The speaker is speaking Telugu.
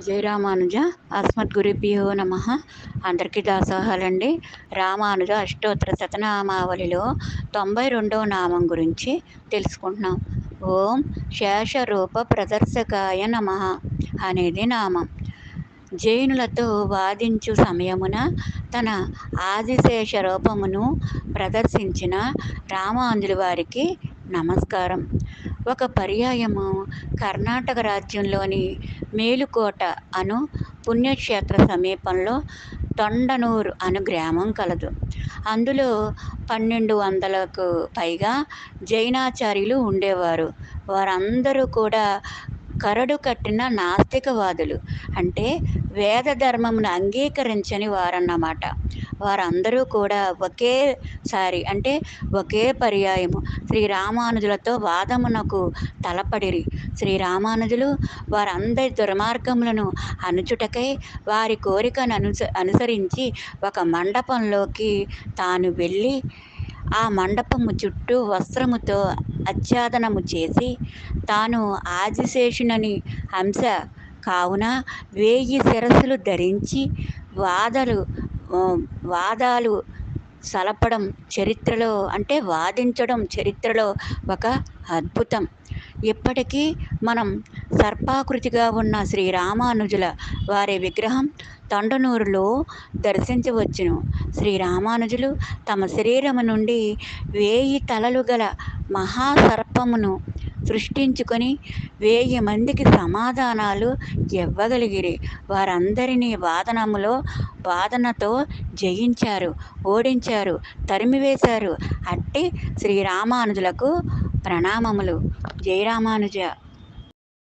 జై రామానుజ అస్మద్గురుభ్యో నమ. అందరికీ దాసోహాలండి. రామానుజ అష్టోత్తర శతనామావళిలో 92వ నామం గురించి తెలుసుకుంటున్నాం. ఓం శేషరూప ప్రదర్శకాయ నమ అనేది నామం. జైనులతో వాదించు సమయమున తన ఆదిశేష రూపమును ప్రదర్శించిన రామానుజుల వారికి నమస్కారం. ఒక పర్యాయము కర్ణాటక రాజ్యంలోని మేలుకోట అను పుణ్యక్షేత్ర సమీపంలో తొండనూరు అను గ్రామం కలదు. అందులో 1200కు పైగా జైనాచార్యులు ఉండేవారు. వారందరూ కూడా కరడు కట్టిన నాస్తికవాదులు, అంటే వేద ధర్మమును అంగీకరించని వారన్నమాట. వారందరూ కూడా ఒకేసారి అంటే ఒకే పర్యాయము శ్రీరామానుజులతో వాదమునకు తలపడిరి. శ్రీరామానుజులు వారందరి దుర్మార్గములను అణుచుటకై వారి కోరికను అనుసరించి ఒక మండపంలోకి తాను వెళ్ళి ఆ మండపము చుట్టూ వస్త్రముతో ఆచ్ఛాదనము చేసి, తాను ఆదిశేషునని అంశ కావున 1000 శిరస్సులు ధరించి వాదాలు సలపడం చరిత్రలో, అంటే వాదించడం చరిత్రలో ఒక అద్భుతం. ఇప్పటికీ మనం సర్పాకృతిగా ఉన్న శ్రీరామానుజుల వారి విగ్రహం తొండనూరులో దర్శించవచ్చును. శ్రీరామానుజులు తమ శరీరము నుండి 1000 తలలు గల మహాసర్పమును సృష్టించుకొని 1000 మందికి సమాధానాలు ఇవ్వగలిగిరి. వారందరినీ వాదనతో జయించారు, ఓడించారు, తరిమివేశారు. అట్టి శ్రీరామానుజులకు ప్రణామములు. జై రామానుజ.